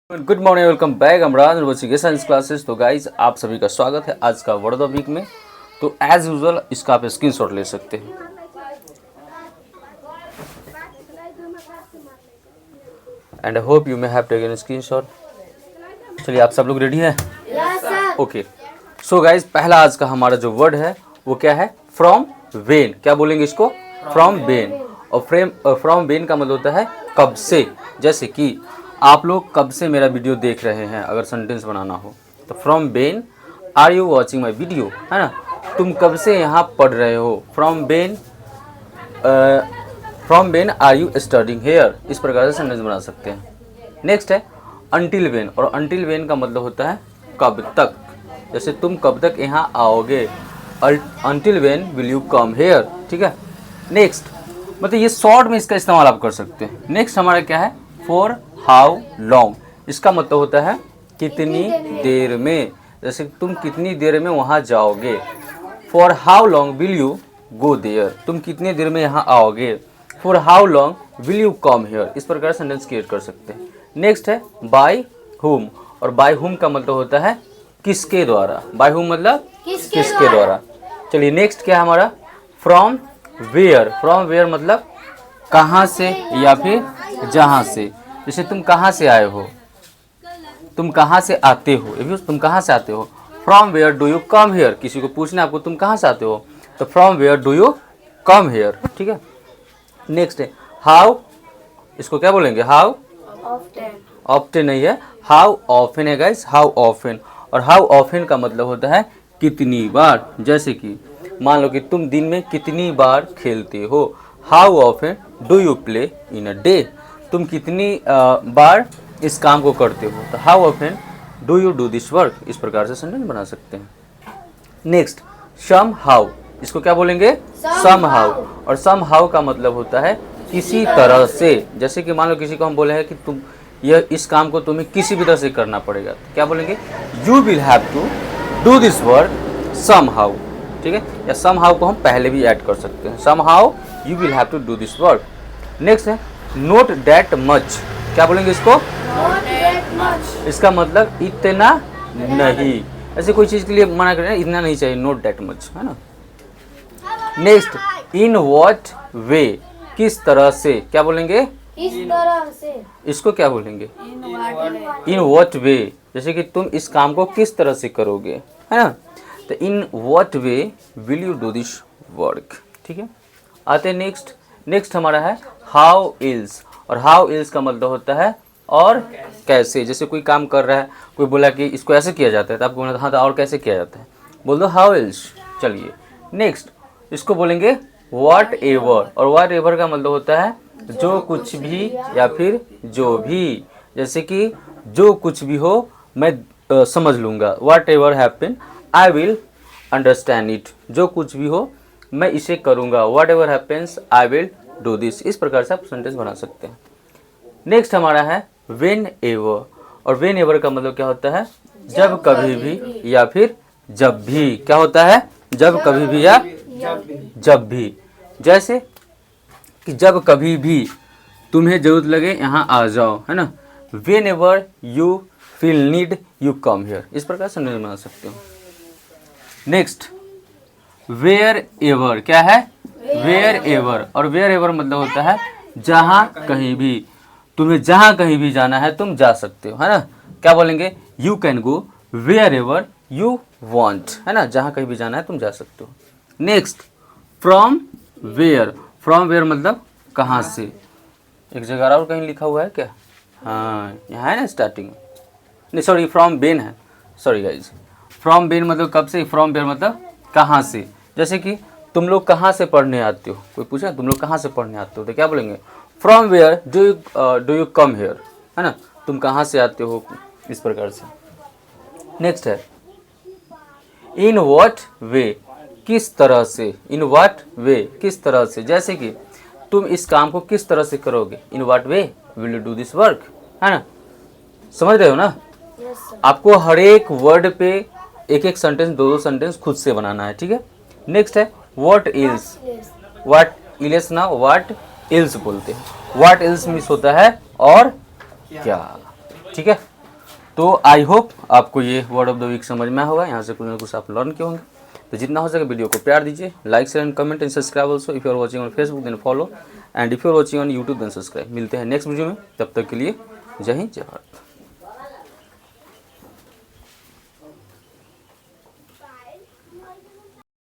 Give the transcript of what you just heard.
Good morning, welcome back Amraj university science classes. तो guys आप सभी का स्वागत है आज का वर्ड ऑफ द वीक में। तो एज यूजुअल इसका आप स्क्रीनशॉट ले सकते हैं। And I hope you may have taken screenshot. चलिए आप सब लोग रेडी हैं? ओके। सो गाइज पहला आज का हमारा जो वर्ड है वो क्या है? From when. क्या बोलेंगे इसको? From when. और फ्रॉम वेन का मतलब होता है कब से। जैसे कि आप लोग कब से मेरा वीडियो देख रहे हैं, अगर सेंटेंस बनाना हो तो from when are you watching my video, है ना। तुम कब से यहाँ पढ़ रहे हो? From when are you studying here. इस प्रकार से सेंटेंस बना सकते हैं। नेक्स्ट है अंटिल वेन। और अंटिल वेन का मतलब होता है कब तक। जैसे तुम कब तक यहाँ आओगे, until when will you come here. ठीक है। नेक्स्ट मतलब ये शॉर्ट में इसका इस्तेमाल आप कर सकते हैं। नेक्स्ट हमारा क्या है? For how long. इसका मतलब होता है कितनी देर में। जैसे तुम कितनी देर में वहाँ जाओगे। For how long will you go there. तुम कितनी देर में यहाँ आओगे। For how long will you come here. इस प्रकार सेंटेंस क्रिएट कर सकते हैं। नेक्स्ट है बाय हुम। और बाय हुम का मतलब होता है किसके द्वारा। बाय हुम मतलब किसके द्वारा। चलिए नेक्स्ट क्या है हमारा? From where. फ्रॉम वेयर मतलब कहाँ से या फिर जहाँ से। जैसे तुम कहाँ से आए हो, तुम कहाँ से आते हो, तुम कहाँ से आते हो। From where do you come here. किसी को पूछना है आपको तुम कहाँ से आते हो, तो from where do you come here. ठीक है। नेक्स्ट है हाउ। इसको क्या बोलेंगे? हाउ ऑफ्टन नहीं है, हाउ ऑफन है गाइस। How often. और हाउ ऑफन का मतलब होता है कितनी बार। जैसे कि मान लो कि तुम दिन में कितनी बार खेलते हो। How often do you play in a day. तुम कितनी बार इस काम को करते हो, तो how often do you do this work. इस प्रकार से सेंटेंस बना सकते हैं। Next somehow. इसको क्या बोलेंगे? Somehow. और सम हाउ का मतलब होता है किसी तरह से। जैसे कि मान लो किसी को हम बोले हैं कि तुम इस काम को तुम्हें किसी भी तरह से करना पड़ेगा, तो क्या बोलेंगे? You will have to do this work somehow. ठीक है। या सम हाउ को हम पहले भी ऐड कर सकते हैं। Somehow you will have to do this work. Next है नोट दैट मच। क्या बोलेंगे इसको? इसका मतलब इतना नहीं। ऐसे कोई चीज़ के लिए मना करें, इतना नहीं चाहिए, नोट दैट मच, है ना। Next in what way. किस तरह से। क्या बोलेंगे? इस तरह से। इसको क्या बोलेंगे? In what way. जैसे कि तुम इस काम को किस तरह से करोगे, है ना। तो in what way will you do this work. ठीक है। आते हैं नेक्स्ट हमारा है हाउ इल्स। और हाउ इल्स का मतलब होता है और कैसे। जैसे कोई काम कर रहा है, कोई बोला कि इसको ऐसे किया जाता है, तो आपको बोलना हाँ तो और कैसे किया जाता है, बोल दो हाउ इल्स। चलिए नेक्स्ट इसको बोलेंगे व्हाट एवर। और व्हाट एवर का मतलब होता है जो कुछ भी या फिर जो भी। जैसे कि जो कुछ भी हो मैं समझ लूँगा। What ever happen I will understand it. जो कुछ भी हो मैं इसे करूँगा। What ever happens I will do this. इस प्रकार से आप सेंटेंस बना सकते हैं। नेक्स्ट हमारा है वेन एवर। और वेन एवर का मतलब क्या होता है? जब कभी भी या फिर जब भी। क्या होता है? जब कभी भी या जब भी। जैसे कि जब कभी भी तुम्हें जरूरत लगे यहाँ आ जाओ, है ना। Whenever you feel need you come here. इस प्रकार से सेंटेंस बना सकते हो। Next wherever. क्या है? Wherever. और वेयर एवर मतलब होता है जहाँ कहीं भी। तुम्हें जहाँ कहीं भी जाना है तुम जा सकते हो, है ना। क्या बोलेंगे? You can go wherever you want, है ना। जहाँ कहीं भी जाना है तुम जा सकते हो। Next from where. From where मतलब कहाँ से। एक जगह और कहीं लिखा हुआ है क्या? हाँ यहाँ है ना स्टार्टिंग में। नहीं सॉरी, फ्रॉम वेन है। सॉरी गाइज, फ्रॉम वेन मतलब कब से। फ्रॉम वेयर मतलब कहाँ से। जैसे कि तुम लोग कहाँ से पढ़ने आते हो, कोई पूछा तुम लोग कहाँ से पढ़ने आते हो, तो क्या बोलेंगे? From where do you come here, है ना। तुम कहाँ से आते हो, इस प्रकार से। नेक्स्ट है इन व्हाट वे। किस तरह से। इन व्हाट वे किस तरह से। जैसे कि तुम इस काम को किस तरह से करोगे। In what way will you do this work, है ना। समझ रहे हो ना। आपको हर एक वर्ड पे एक एक सेंटेंस, दो सेंटेंस खुद से बनाना है। ठीक है। नेक्स्ट है व्हाट इल्स। व्हाट इल्स ना व्हाट इल्स बोलते हैं। व्हाट इल्स मीन्स होता है और क्या। ठीक है। तो आई होप आपको ये वर्ड ऑफ द वीक समझ में होगा, यहाँ से कुछ ना कुछ आप लर्न किए होंगे। तो जितना हो सके वीडियो को प्यार दीजिए, like share and comment and subscribe also. If you are watching on Facebook then follow, and if you are watching on YouTube then subscribe. मिलते हैं नेक्स्ट वीडियो में, तब तक के लिए जय हिंद जय भारत।